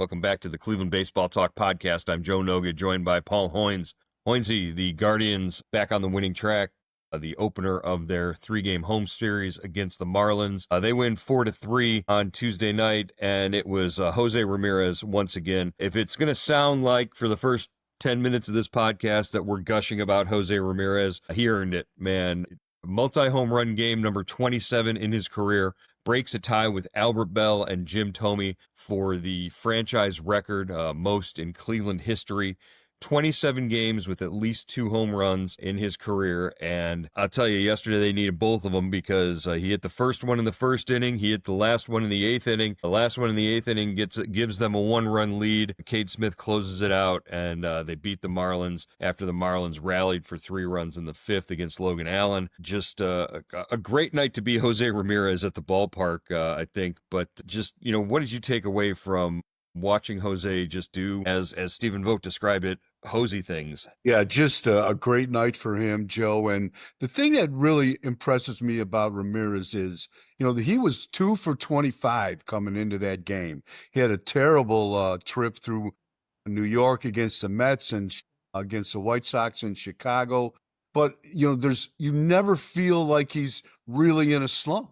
Welcome back to the Cleveland Baseball Talk podcast. I'm Joe Noga, joined by Paul Hoynes. Hoynesy, the Guardians back on the winning track. The opener of their 3-game home series against the Marlins. They win 4-3 on Tuesday night, and it was José Ramírez once again. If it's going to sound like for the first 10 minutes of this podcast that we're gushing about José Ramírez, he earned it, man. Multi-home run game, number 27 in his career. Breaks a tie with Albert Bell and Jim Thome for the franchise record, most in Cleveland history. 27 games with at least 2 home runs in his career, and I'll tell you, yesterday they needed both of them because he hit the first one in the first inning, he hit the last one in the 8th inning. The last one in the 8th inning gives them a 1-run lead. Cade Smith closes it out, and they beat the Marlins after the Marlins rallied for 3 runs in the 5th against Logan Allen. Just a great night to be José Ramírez at the ballpark, I think. But just, what did you take away from watching Jose just do, as Stephen Vogt described it, Hosey things? Yeah, just a great night for him, Joe. And the thing that really impresses me about Ramirez is, he was 2 for 25 coming into that game. He had a terrible trip through New York against the Mets and against the White Sox in Chicago. But, you never feel like he's really in a slump.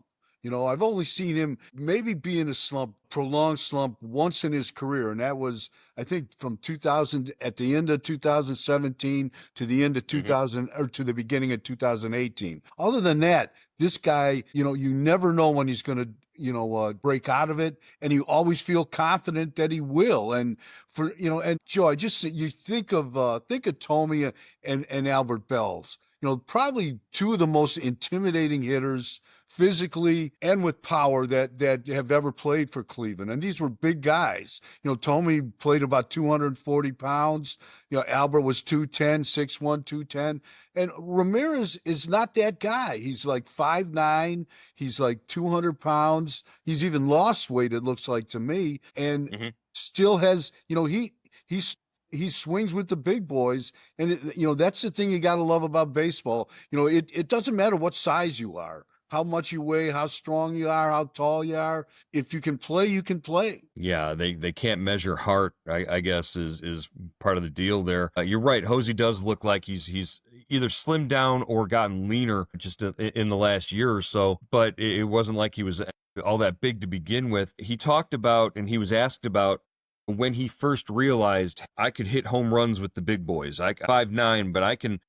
I've only seen him maybe be in a slump, prolonged slump, once in his career. And that was, I think, from 2000, at the end of 2017 to the end of 2000, or to the beginning of 2018. Other than that, this guy, you never know when he's going to, break out of it. And you always feel confident that he will. And and Joe, you think of Thome and Albert Bells, probably 2 of the most intimidating hitters physically and with power that have ever played for Cleveland. And these were big guys. Thome played about 240 pounds. Albert was 210, 6'1", 210. And Ramirez is not that guy. He's like 5'9". He's like 200 pounds. He's even lost weight, it looks like to me. And still has, he swings with the big boys. And, that's the thing you got to love about baseball. It doesn't matter what size you are, how much you weigh, how strong you are, how tall you are. If you can play, you can play. Yeah, they can't measure heart, I guess, is part of the deal there. You're right. Hosey does look like he's either slimmed down or gotten leaner just in the last year or so, but it wasn't like he was all that big to begin with. He talked about, and he was asked about, when he first realized I could hit home runs with the big boys. I'm 5'9", but I can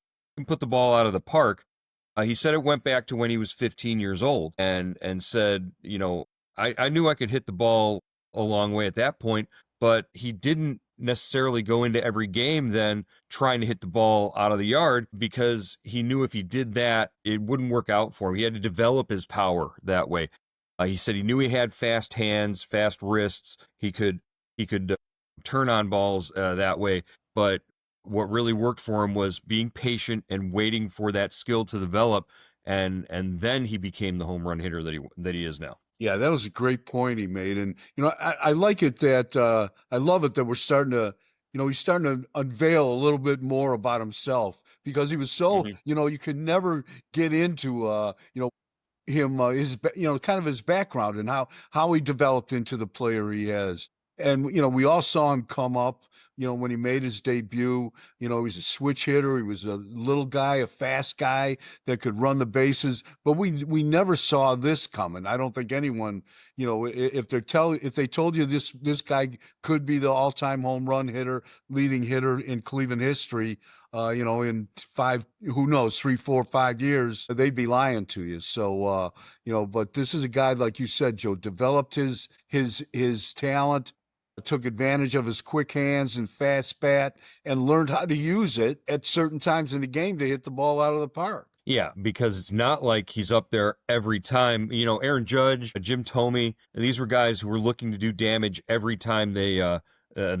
put the ball out of the park. He said it went back to when he was 15 years old and said, I knew I could hit the ball a long way at that point, but he didn't necessarily go into every game then trying to hit the ball out of the yard because he knew if he did that, it wouldn't work out for him. He had to develop his power that way. He said he knew he had fast hands, fast wrists. He could turn on balls that way, but what really worked for him was being patient and waiting for that skill to develop, and then he became the home run hitter that he is now. Yeah, that was a great point he made, and I like it that I love it that we're starting to. He's starting to unveil a little bit more about himself because he was so, you could never get into, him, his, kind of his background and how he developed into the player he is. And, we all saw him come up, when he made his debut. He was a switch hitter. He was a little guy, a fast guy that could run the bases. But we never saw this coming. I don't think anyone, if they told you this guy could be the all-time home run hitter, leading hitter in Cleveland history, in 3, 4, 5 years, they'd be lying to you. So, but this is a guy, like you said, Joe, developed his talent, took advantage of his quick hands and fast bat, and learned how to use it at certain times in the game to hit the ball out of the park. Yeah, because it's not like he's up there every time. Aaron Judge, Jim Thome, these were guys who were looking to do damage every time they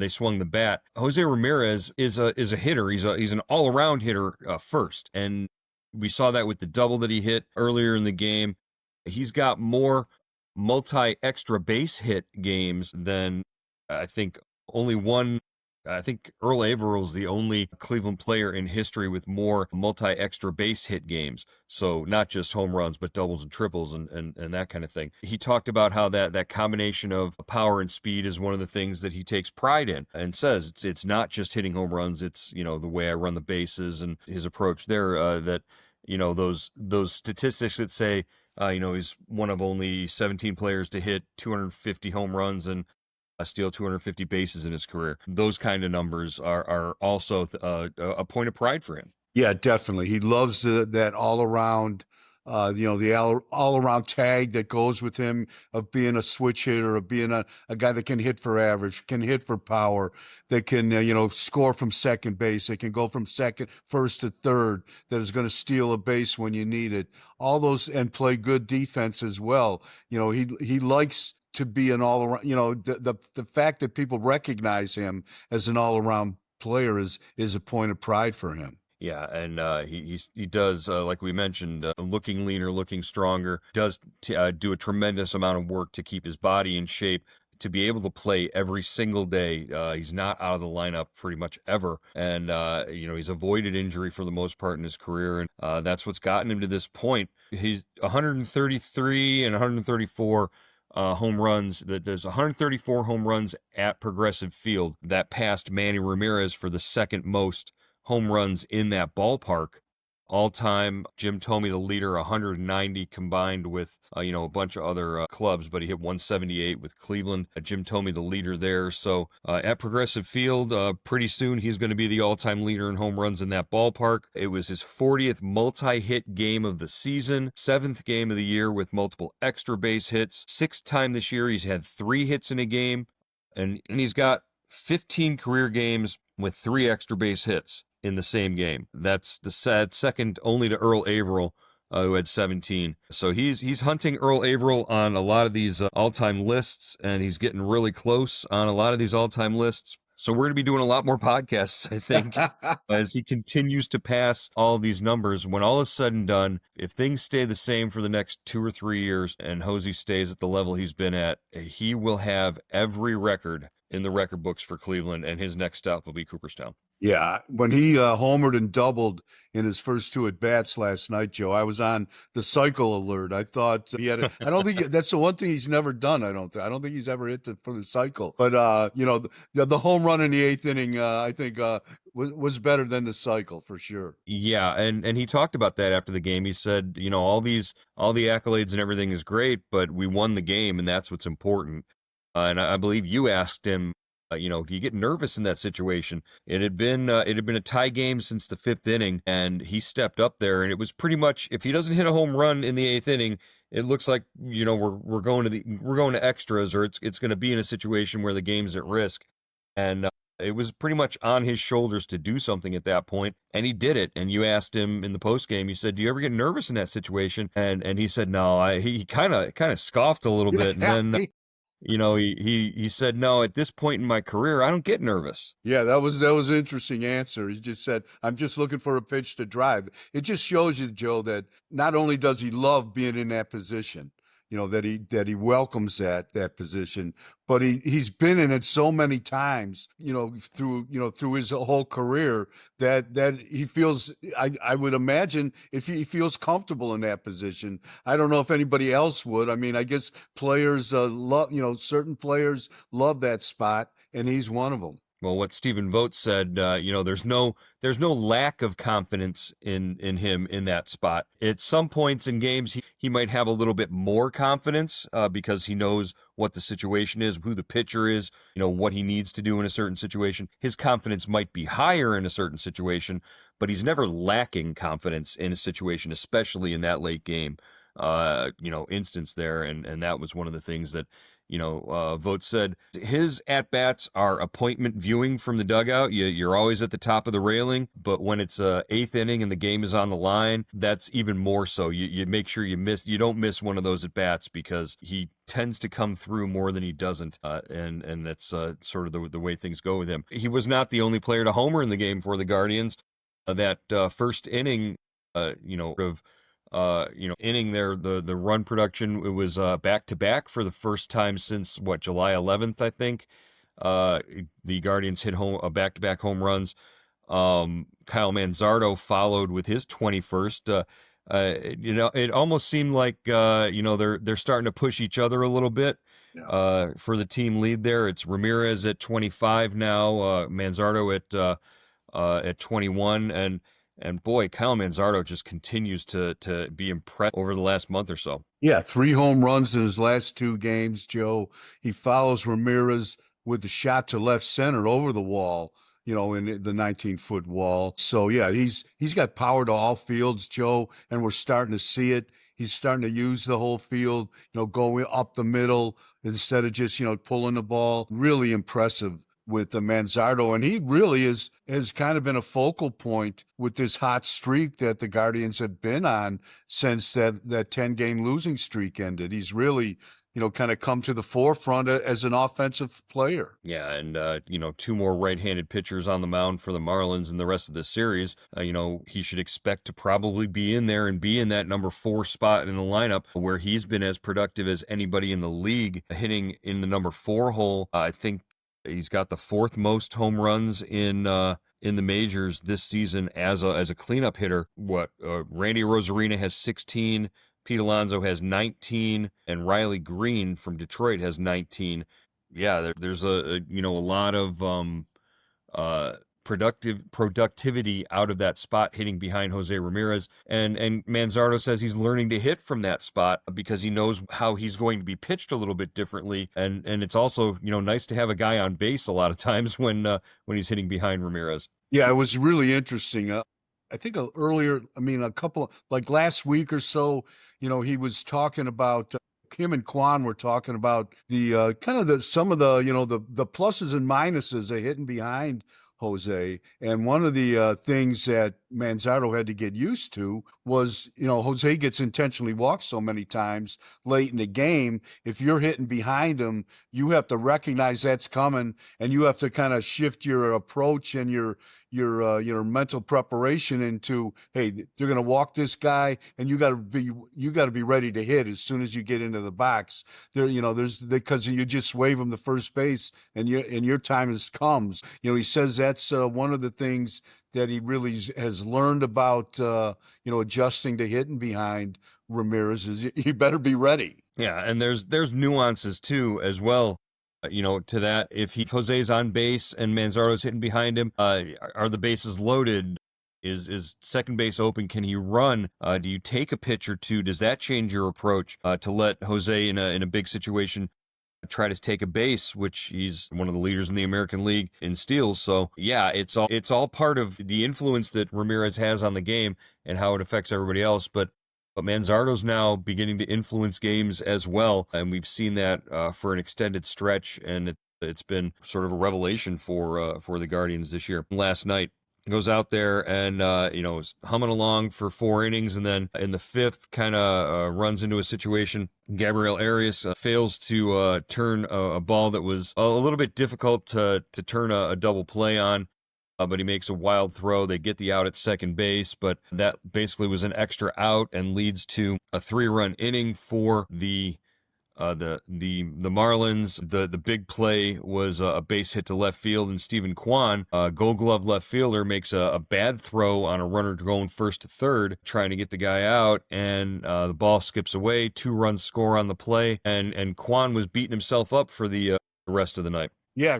swung the bat. José Ramírez is a hitter. He's an all-around hitter first, and we saw that with the double that he hit earlier in the game. He's got more multi-extra base hit games than I think only one I think Earl Averill's the only Cleveland player in history with more multi-extra base hit games. So not just home runs, but doubles and triples and that kind of thing. He talked about how that combination of power and speed is one of the things that he takes pride in, and says it's not just hitting home runs. It's, the way I run the bases and his approach there, that, those statistics that say, he's one of only 17 players to hit 250 home runs and steal 250 bases in his career. Those kind of numbers are also a point of pride for him. Yeah, definitely. He loves that all around, the all around tag that goes with him of being a switch hitter, of being a guy that can hit for average, can hit for power, that can, score from second base, that can go from first to third, that is going to steal a base when you need it. All those, and play good defense as well. He likes to be an all around, the fact that people recognize him as an all around player is a point of pride for him. Yeah, and he does, like we mentioned, looking leaner, looking stronger, does do a tremendous amount of work to keep his body in shape, to be able to play every single day. He's not out of the lineup pretty much ever. And, he's avoided injury for the most part in his career. And that's what's gotten him to this point. He's 133 and 134 home runs. There's 134 home runs at Progressive Field. That passed Manny Ramirez for the second most home runs in that ballpark. All time, Jim Thome, the leader, 190 combined with, a bunch of other clubs, but he hit 178 with Cleveland. Jim Thome, the leader there. So at Progressive Field, pretty soon he's going to be the all-time leader in home runs in that ballpark. It was his 40th multi-hit game of the season, 7th game of the year with multiple extra base hits. 6th time this year he's had 3 hits in a game, and he's got 15 career games with 3 extra base hits in the same game. That's the second only to Earl Averill, who had 17. So he's hunting Earl Averill on a lot of these all-time lists, and he's getting really close on a lot of these all-time lists. So we're going to be doing a lot more podcasts, I think, as he continues to pass all of these numbers. When all is said and done, if things stay the same for the next 2 or 3 years and Hosey stays at the level he's been at, he will have every record in the record books for Cleveland, and his next stop will be Cooperstown. Yeah, when he homered and doubled in his first 2 at bats last night, Joe, I was on the cycle alert. I thought he had. I don't think that's the one thing he's never done. I don't think he's ever hit for the cycle. But the home run in the 8th inning, I think was better than the cycle for sure. Yeah, and he talked about that after the game. He said, all the accolades and everything is great, but we won the game, and that's what's important. And I believe you asked him, do you get nervous in that situation? It had been a tie game since the 5th inning, and he stepped up there, and it was pretty much, if he doesn't hit a home run in the 8th inning, it looks like we're going to extras, or it's going to be in a situation where the game's at risk, and it was pretty much on his shoulders to do something at that point, and he did it. And you asked him in the post game, you said, "Do you ever get nervous in that situation?" And he said, "No." He kind of scoffed a little bit, and then. He said, "No, at this point in my career, I don't get nervous." Yeah, that was an interesting answer. He just said, "I'm just looking for a pitch to drive." It just shows you, Joe, that not only does he love being in that position, that he welcomes that position, but he's been in it so many times, through his whole career that he feels. I would imagine if he feels comfortable in that position. I don't know if anybody else would. I mean, I guess players love, certain players love that spot, and he's one of them. Well, what Stephen Vogt said, there's no lack of confidence in him in that spot. At some points in games, he might have a little bit more confidence because he knows what the situation is, who the pitcher is, what he needs to do in a certain situation. His confidence might be higher in a certain situation, but he's never lacking confidence in a situation, especially in that late game, instance there. And that was one of the things that, Vogt said his at-bats are appointment viewing from the dugout. You're always at the top of the railing, but when it's 8th inning and the game is on the line, that's even more so. You make sure you don't miss one of those at-bats because he tends to come through more than he doesn't, and that's sort of the way things go with him. He was not the only player to homer in the game for the Guardians. That first inning, inning there, the run production, it was back to back for the first time since July 11th, I think. The Guardians hit home back-to-back home runs. Kyle Manzardo followed with his 21st. It almost seemed like they're starting to push each other a little bit. Yeah. For the team lead there, it's Ramirez at 25 now, Manzardo at 21, and boy, Kyle Manzardo just continues to be impressed over the last month or so. Yeah, 3 home runs in his last 2 games, Joe. He follows Ramirez with the shot to left center over the wall, in the 19-foot wall. So yeah, he's got power to all fields, Joe, and we're starting to see it. He's starting to use the whole field, going up the middle instead of just, pulling the ball. Really impressive with the Manzardo, and he really has kind of been a focal point with this hot streak that the Guardians have been on since that 10-game losing streak ended. He's really, kind of come to the forefront as an offensive player. Yeah, and 2 more right-handed pitchers on the mound for the Marlins in the rest of the series. He should expect to probably be in there and be in that number 4 spot in the lineup, where he's been as productive as anybody in the league, hitting in the number 4 hole. I think he's got the 4th most home runs in the majors this season as a cleanup hitter. Randy Rosarina has 16, Pete Alonso has 19, and Riley Green from Detroit has 19. Yeah, there's a lot of productivity out of that spot hitting behind Jose Ramirez, and Manzardo says he's learning to hit from that spot because he knows how he's going to be pitched a little bit differently, and it's also nice to have a guy on base a lot of times when he's hitting behind Ramirez. Yeah, it was really interesting. I think a couple, like last week or so, he was talking about, him and Quan were talking about the kind of some of the, the pluses and minuses of hitting behind Jose. And one of the things that Manzardo had to get used to was, Jose gets intentionally walked so many times late in the game. If you're hitting behind him, you have to recognize that's coming, and you have to kind of shift your approach and your mental preparation into, hey, they're going to walk this guy, and you got to be ready to hit as soon as you get into the box. Because you just wave him to first base, and your time comes. He says that's one of the things that he really has learned about, adjusting to hitting behind Ramirez is you better be ready. Yeah, and there's nuances too as well. To that, if Jose's on base and Manzardo's hitting behind him, are the bases loaded? Is second base open? Can he run? Do you take a pitch or two? Does that change your approach to let Jose in a big situation try to take a base, which he's one of the leaders in the American League in steals? So yeah, it's all part of the influence that Ramirez has on the game and how it affects everybody else. But Manzardo's now beginning to influence games as well, and we've seen that for an extended stretch, and it's been sort of a revelation for the Guardians this year. Last night, goes out there and is humming along for 4 innings, and then in the 5th kind of runs into a situation. Gabriel Arias fails to turn a ball that was a little bit difficult to turn a double play on. But he makes a wild throw. They get the out at second base, but that basically was an extra out and leads to a 3-run inning for the Marlins. The big play was a base hit to left field, and Stephen Kwan, Gold Glove left fielder, makes a bad throw on a runner going first to third, trying to get the guy out, and the ball skips away. 2-run score on the play, and Kwan was beating himself up for the rest of the night. Yeah,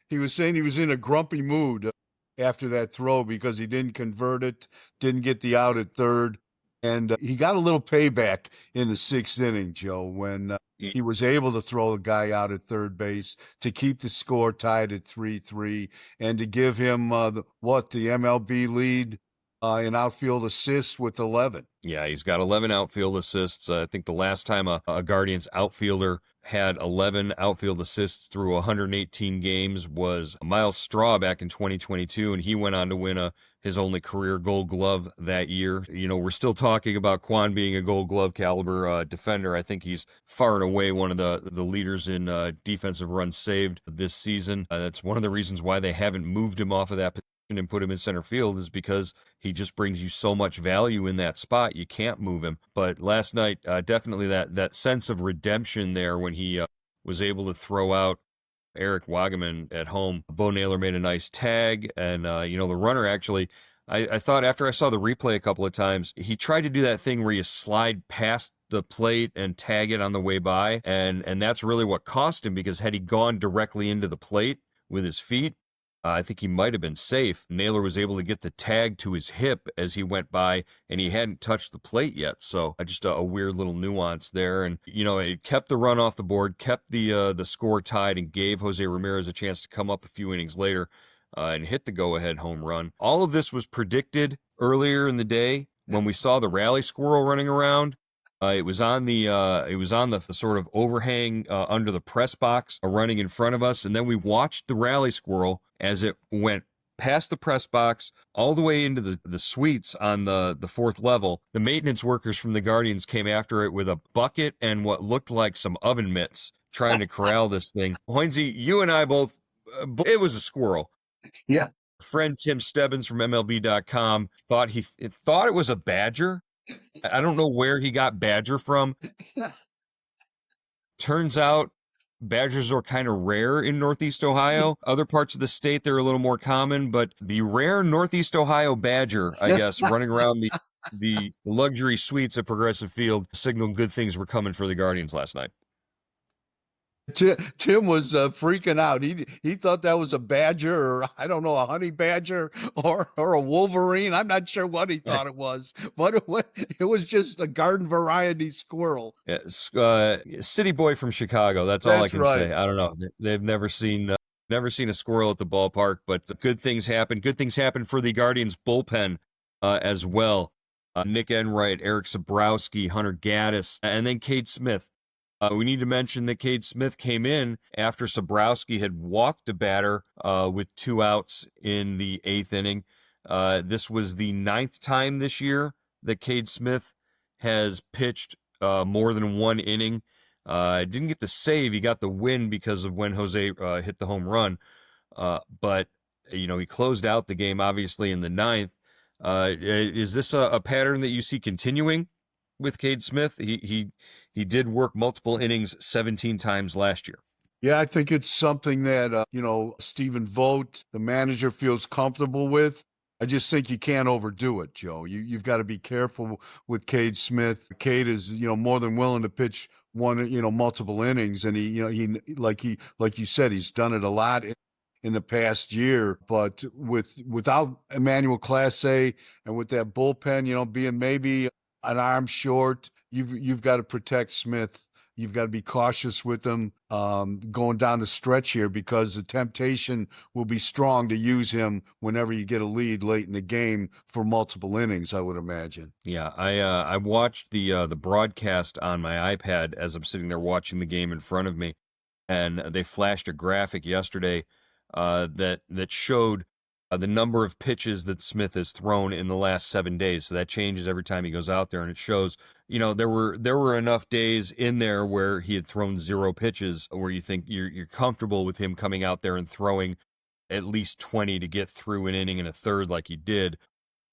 he was saying he was in a grumpy mood after that throw because he didn't convert it, didn't get the out at third. And he got a little payback in the 6th inning, Joe, when he was able to throw the guy out at third base to keep the score tied at 3-3 and to give him the MLB lead in outfield assists with 11. Yeah, he's got 11 outfield assists. I think the last time a Guardians outfielder had 11 outfield assists through 118 games was Miles Straw back in 2022, and he went on to win his only career Gold Glove that year. We're still talking about Kwan being a Gold Glove caliber defender. I think he's far and away one of the leaders in defensive runs saved this season. That's one of the reasons why they haven't moved him off of that position and put him in center field, is because he just brings you so much value in that spot. You can't move him. But last night, definitely that sense of redemption there when he was able to throw out Eric Wagaman at home. Bo Naylor made a nice tag, and the runner actually. I thought after I saw the replay a couple of times, he tried to do that thing where you slide past the plate and tag it on the way by, and that's really what cost him, because had he gone directly into the plate with his feet, I think he might have been safe. Naylor was able to get the tag to his hip as he went by, and he hadn't touched the plate yet. So just a weird little nuance there. And, it kept the run off the board, kept the score tied, and gave Jose Ramirez a chance to come up a few innings later and hit the go-ahead home run. All of this was predicted earlier in the day when we saw the rally squirrel running around. It was on the sort of overhang under the press box, running in front of us, and then we watched the rally squirrel as it went past the press box all the way into the suites on the fourth level. The maintenance workers from the Guardians came after it with a bucket and what looked like some oven mitts, trying to corral this thing. Hoynesy, you and I both, it was a squirrel. Yeah. Friend Tim Stebbins from MLB.com thought it was a badger. I don't know where he got badger from. Turns out badgers are kind of rare in Northeast Ohio. Other parts of the state, they're a little more common, but the rare Northeast Ohio badger, I guess, running around the luxury suites at Progressive Field signaled good things were coming for the Guardians last night. Tim was freaking out. He thought that was a badger, or I don't know, a honey badger or a wolverine. I'm not sure what he thought it was, but it was just a garden variety squirrel. Yeah, city boy from Chicago. That's all I can say. I don't know. They've never seen a squirrel at the ballpark, but good things happen. Good things happen for the Guardians bullpen as well. Nick Enright, Eric Sabrowski, Hunter Gaddis, and then Cade Smith. We need to mention that Cade Smith came in after Sabrowski had walked a batter with 2 outs in the 8th inning. This was the 9th time this year that Cade Smith has pitched more than 1 inning. Didn't get the save. He got the win because of when Jose hit the home run. But, he closed out the game, obviously, in the 9th. Is this a pattern that you see continuing with Cade Smith? He did work multiple innings 17 times last year. Yeah, I think it's something that, Stephen Vogt, the manager, feels comfortable with. I just think you can't overdo it, Joe. You've got to be careful with Cade Smith. Cade is, more than willing to pitch multiple innings. And he like you said, he's done it a lot in the past year, but without Emmanuel Clase and with that bullpen, being maybe an arm short, you've got to protect Smith. You've got to be cautious with him going down the stretch here, because the temptation will be strong to use him whenever you get a lead late in the game for multiple innings, I would imagine. Yeah, I watched the broadcast on my iPad as I'm sitting there watching the game in front of me, and they flashed a graphic yesterday that showed the number of pitches that Smith has thrown in the last 7 days. So that changes every time he goes out there, and it shows, there were enough days in there where he had thrown 0 pitches, where you think you're comfortable with him coming out there and throwing at least 20 to get through an inning and a third like he did.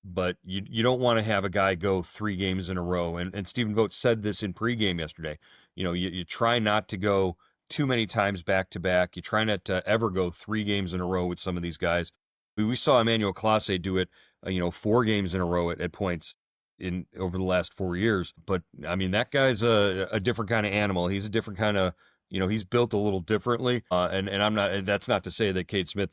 But you don't want to have a guy go 3 games in a row. And Stephen Vogt said this in pregame yesterday. You try not to go too many times back to back. You try not to ever go 3 games in a row with some of these guys. We saw Emmanuel Clase do it, 4 games in a row at points over the last 4 years. But I mean, that guy's a different kind of animal. He's a different kind of, he's built a little differently. And I'm not. That's not to say that Cade Smith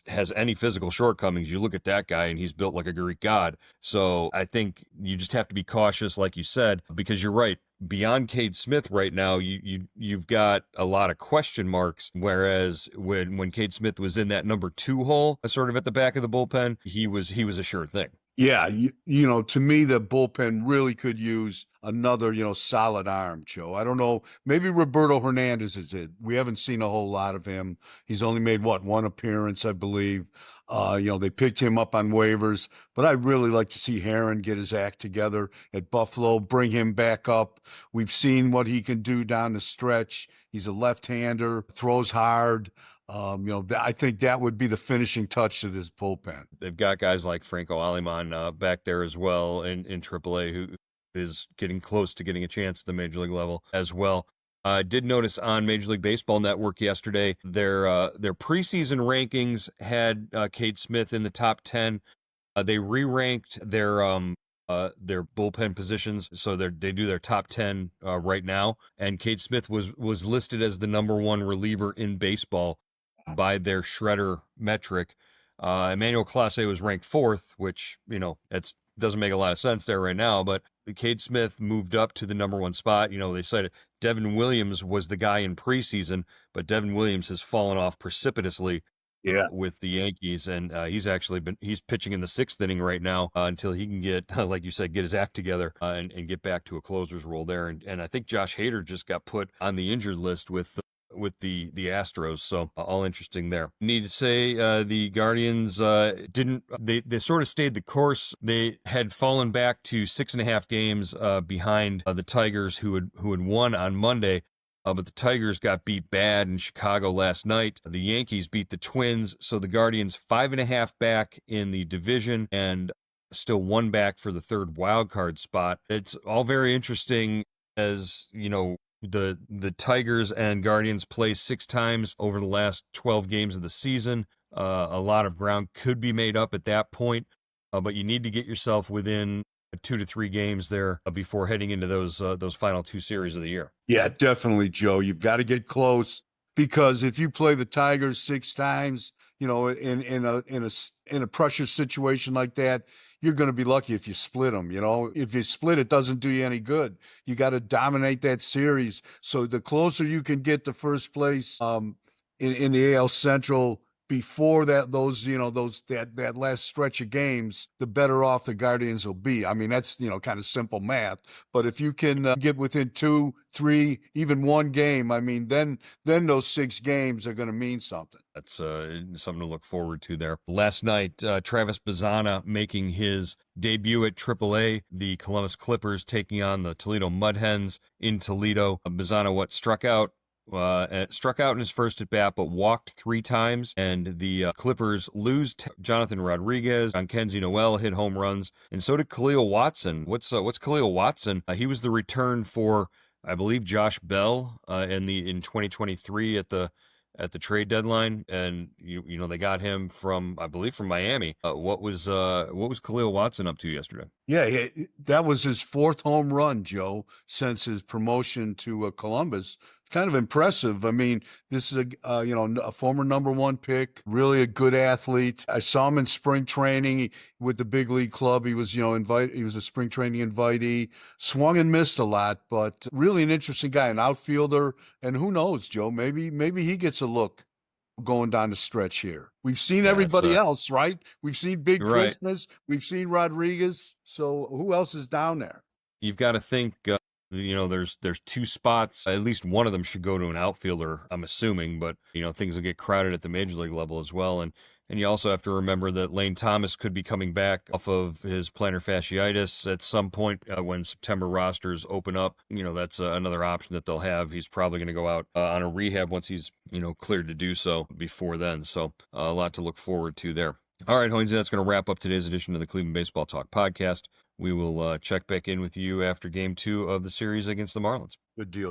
has any physical shortcomings. You look at that guy, and he's built like a Greek god. So I think you just have to be cautious, like you said, because you're right. Beyond Cade Smith right now, you've got a lot of question marks. Whereas when Cade Smith was in that number 2 hole, sort of at the back of the bullpen, he was a sure thing. Yeah, to me, the bullpen really could use another, solid arm, Joe. I don't know. Maybe Roberto Hernandez is it. We haven't seen a whole lot of him. He's only made, 1 appearance, I believe. They picked him up on waivers, but I'd really like to see Herron get his act together at Buffalo, bring him back up. We've seen what he can do down the stretch. He's a left-hander, throws hard. I think that would be the finishing touch to this bullpen. They've got guys like Franco Aliman back there as well in AAA, who is getting close to getting a chance at the major league level as well. I did notice on Major League Baseball Network yesterday their preseason rankings had Cade Smith in the top 10. They re-ranked their bullpen positions, so they do their top 10 right now. And Cade Smith was listed as the number one reliever in baseball by their shredder metric. Emmanuel Clase was ranked fourth, which it doesn't make a lot of sense there right now. But Cade Smith moved up to the number one spot. They said Devin Williams was the guy in preseason, but Devin Williams has fallen off precipitously with the Yankees, and he's pitching in the sixth inning right now until he can get, like you said, get his act together and get back to a closer's role there. And I think Josh Hader just got put on the injured list with the Astros, so all interesting there. Need to say the Guardians they sort of stayed the course. They had fallen back to 6.5 games behind the Tigers, who had won on Monday. But the Tigers got beat bad in Chicago last night. The Yankees beat the Twins, so the Guardians 5.5 back in the division and still one back for the third wild card spot. It's all very interesting, as the Tigers and Guardians play 6 times over the last 12 games of the season. A lot of ground could be made up at that point, but you need to get yourself within 2 to 3 games there before heading into those final 2 series of the year. Yeah, definitely, Joe. You've got to get close, because if you play the Tigers 6 times, in a pressure situation like that, you're going to be lucky if you split them. If you split, it doesn't do you any good. You got to dominate that series. So the closer you can get to first place in the AL Central before that last stretch of games, the better off the Guardians will be. I mean, that's kind of simple math. But if you can get within 2, 3, even 1 game, I mean, then those 6 games are going to mean something. That's something to look forward to there. Last night, Travis Bazzana making his debut at AAA. The Columbus Clippers taking on the Toledo Mud Hens in Toledo. Bazzana struck out in his first at bat, but walked 3 times, and the Clippers lose Jonathan Rodriguez. Kenzie Noel hit home runs, and so did Khalil Watson. What's Khalil Watson? He was the return for, I believe, Josh Bell in 2023 at the trade deadline, and they got him from, I believe, from Miami. What was Khalil Watson up to yesterday? Yeah, that was his 4th home run, Joe, since his promotion to Columbus. Kind of impressive. I mean, this is a former number 1 pick, really a good athlete. I saw him in spring training with the big league club. He was, he was a spring training invitee, swung and missed a lot, but really an interesting guy, an outfielder. And who knows, Joe, maybe he gets a look going down the stretch here. We've seen everybody else, right? We've seen Big Christmas. We've seen Rodriguez. So who else is down there? You've got to think, there's 2 spots. At least one of them should go to an outfielder, I'm assuming, but, things will get crowded at the major league level as well. And you also have to remember that Lane Thomas could be coming back off of his plantar fasciitis at some point when September rosters open up. That's another option that they'll have. He's probably going to go out on a rehab once he's, cleared to do so before then. So a lot to look forward to there. All right, Hoynes, that's going to wrap up today's edition of the Cleveland Baseball Talk podcast. We will check back in with you after Game 2 of the series against the Marlins. Good deal.